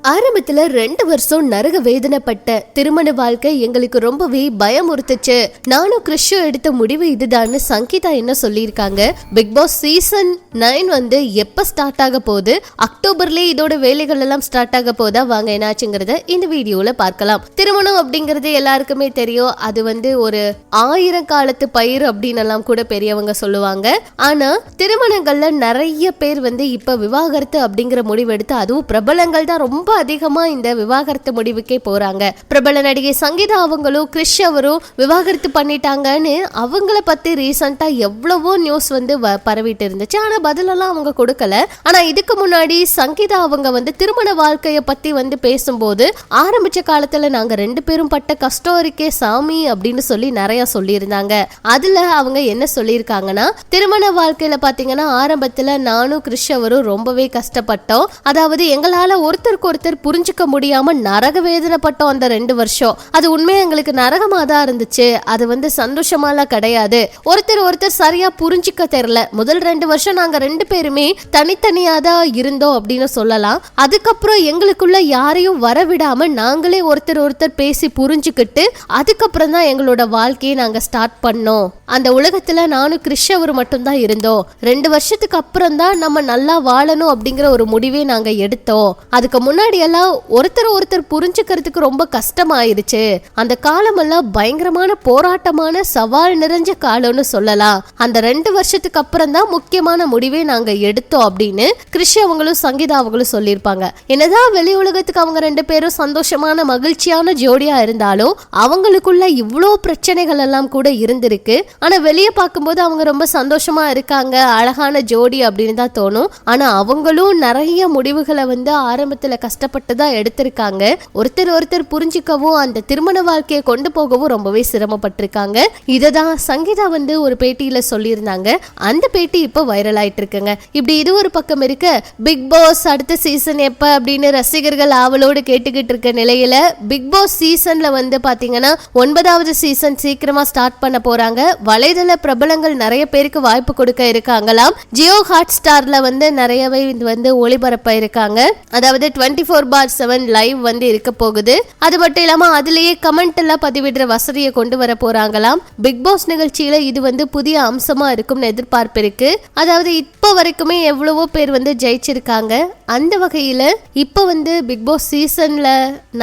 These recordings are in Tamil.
ஆரம்பத்துல 2 வருஷம் நரக வேதனைப்பட்ட திருமண வாழ்க்கை எங்களுக்கு ரொம்பவே பயமுறுத்துச்சு. நானும் கிறிஷும் எடுத்த முடிவு இதுதான்னு சங்கீதா என்ன சொல்லியிருக்காங்க. பிக் பாஸ் சீசன் 9 வந்து எப்ப ஸ்டார்ட் ஆக போகுது, அக்டோபர்லயே இதோட வேலைகள் எல்லாம் ஸ்டார்ட் ஆக போதா, வாங்க என்னாச்சுங்கிறத இந்த வீடியோல பார்க்கலாம். திருமணம் அப்படிங்கறது எல்லாருக்குமே தெரியும். அது வந்து ஒரு 1000 காலத்து பயிர் அப்படின்னு எல்லாம் கூட பெரியவங்க சொல்லுவாங்க. ஆனா திருமணங்கள்ல நிறைய பேர் வந்து இப்ப விவாகரத்து அப்படிங்கிற முடிவெடுத்து, அதுவும் பிரபலங்கள் தான் ரொம்ப அதிகமா இந்த விவாகரத்து முடிவுக்கே போறாங்க. பிரபல நடிகை சங்கீதா அவங்களும் கிறிஷ் அவரும் விவாகரத்து பண்ணிட்டாங்கன்னு அவங்கள பத்தி ரீசெண்டா எவ்வளவோ நியூஸ் வந்து பரவிட்டு இருந்துச்சு. ஆனா பதிலெல்லாம் அவங்க கொடுக்கல. ஆனா இதுக்கு முன்னாடி சங்கீதா அவங்க வந்து திருமண வாழ்க்கைய பத்தி வந்து பேசும்போது, ஆரம்பிச்ச காலத்துல நாங்க 2 பேரும் பட்ட கஷ்டம் இருக்கே சாமி அப்படின்னு சொல்லி நிறைய சொல்லியிருந்தாங்க. அதுல அவங்க என்ன சொல்லியிருக்காங்கன்னா, திருமண வாழ்க்கையில பாத்தீங்கன்னா ஆரம்பத்துல நானும் கிறிஷ் அவரும் ரொம்பவே கஷ்டப்பட்டோம். அதாவது எங்களால ஒருத்தருக்கு ஒருத்தர் புரிஞ்சுக்க முடியாம நரக வேதனைப்பட்டோம் அந்த 2 வருஷம். அது உண்மையா எங்களுக்கு நரகமா தான் இருந்துச்சு. அது வந்து சந்தோஷமாலாம் கிடையாது. ஒருத்தர் சரியா புரிஞ்சுக்க தெரியல. முதல் 2 வருஷம் நாங்க 2 பேருமே தனித்தனியா தான் இருந்தோம் அப்படின்னு சொல்லலாம். அதுக்கப்புறம் எங்களுக்குள்ள யாரையும் வரவிடாம நாங்களே ஒருத்தர் பேசி புரிஞ்சுக்கிட்டு அதுக்கப்புறம் தான் எங்களோட வாழ்க்கையை நாங்க ஸ்டார்ட் பண்ணோம். அந்த உலகத்துல நானும் கிறிஷ் அவர் மட்டும் தான் இருந்தோம். 2 வருஷத்துக்கு அப்புறம் தான் நம்ம நல்லா வாழணும் அப்படிங்கிற ஒரு முடிவே நாங்க எடுத்தோம். அதுக்கு முன்னாடி எல்லாம் ஒருத்தர் புரிஞ்சுக்கிறதுக்கு ரொம்ப கஷ்டமாயிருச்சு. அந்த காலம் எல்லாம் பயங்கரமான போராட்டமான சவால் நிறைஞ்ச காலம்னு சொல்லலாம். அந்த 2 வருஷத்துக்கு அப்புறம் தான் முக்கியமான முடிவே நாங்க எடுத்தோம் அப்படின்னு கிறிஷ் அவங்களும் சங்கீதா அவங்களும் சொல்லியிருப்பாங்க. என்னதான் வெளி உலகத்துக்கு அவங்க 2 பேரும் சந்தோஷமான மகிழ்ச்சியான ஜோடியா இருந்தாலும் அவங்களுக்குள்ள இவ்வளோ பிரச்சனைகள் எல்லாம் கூட இருந்திருக்கு. ஆனா வெளியே பார்க்கும்போது அவங்க ரொம்ப சந்தோஷமா இருக்காங்க, அழகான ஜோடி அப்படின்னு தான் தோணும். ஆனா அவங்களும் நிறைய முடிவுகளை வந்து ஆரம்பத்துல கஷ்டப்பட்டு தான் எடுத்திருக்காங்க. ஒருத்தர் புரிஞ்சுக்கவும் அந்த திருமண வாழ்க்கையை கொண்டு போகவும் ரொம்பவே சிரமப்பட்டிருக்காங்க. இததான் சங்கீதா வந்து ஒரு பேட்டியில சொல்லியிருந்தாங்க. அந்த பேட்டி இப்ப வைரல் ஆயிட்டு இருக்குங்க. இப்படி இது ஒரு பக்கம் இருக்க, பிக் பாஸ் அடுத்த சீசன் எப்ப அப்படின்னு ரசிகர்கள் ஆவலோடு கேட்டுக்கிட்டு இருக்க நிலையில பிக் பாஸ் சீசன்ல வந்து பாத்தீங்கன்னா 9வது சீசன் சீக்கிரமா ஸ்டார்ட் பண்ண போறாங்க. வலைதள பிரபலங்கள் நிறைய பேருக்கு வாய்ப்பு கொடுக்க இருக்காங்களாம். ஜியோ ஹாட் ஸ்டார்ல வந்து நிறையவே வந்து ஒளிபரப்ப இருக்காங்க. அதாவது 24/7 லைவ் வந்து இருக்க போகுது. அது மட்டும் இல்லாம அதுலயே கமெண்ட் எல்லாம் பதிவிடுற வசதியை கொண்டு வர போறாங்களாம். பிக் பாஸ் நிகழ்ச்சியில இது வந்து புதிய அம்சமா இருக்கும்னு எதிர்பார்ப்பு இருக்கு. அதாவது இப்ப வரைக்குமே எவ்வளவோ பேர் வந்து ஜெயிச்சிருக்காங்க. அந்த வகையில இப்ப வந்து பிக் பாஸ் சீசன்ல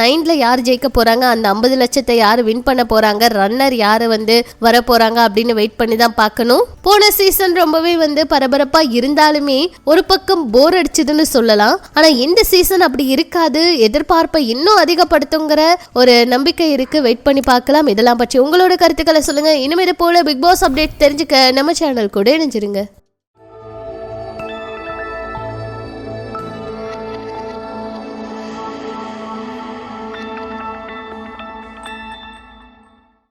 9ல யார் ஜெயிக்க போறாங்க, அந்த 50 லட்சத்தை யாரு வின் பண்ண போறாங்க, ரன்னர் யாரு வந்து வர போறாங்க அப்படின்னு வெயிட் பண்ணி தான் பார்க்கணும். போன சீசன் ரொம்பவே வந்து பரபரப்பா இருந்தாலுமே ஒரு பக்கம் போர் அடிச்சதுன்னு சொல்லலாம். ஆனா இந்த சீசன் அப்படி இருக்காது, எதிர்பார்ப்பை இன்னும் அதிகப்படுத்துங்கிற ஒரு நம்பிக்கை இருக்கு. வெயிட் பண்ணி பார்க்கலாம். இதெல்லாம் பற்றி உங்களோட கருத்துக்களை சொல்லுங்க. இனிமே இது போல பிக் பாஸ் அப்டேட் தெரிஞ்சுக்க நம்ம சேனல் கூட இணைஞ்சிருங்க.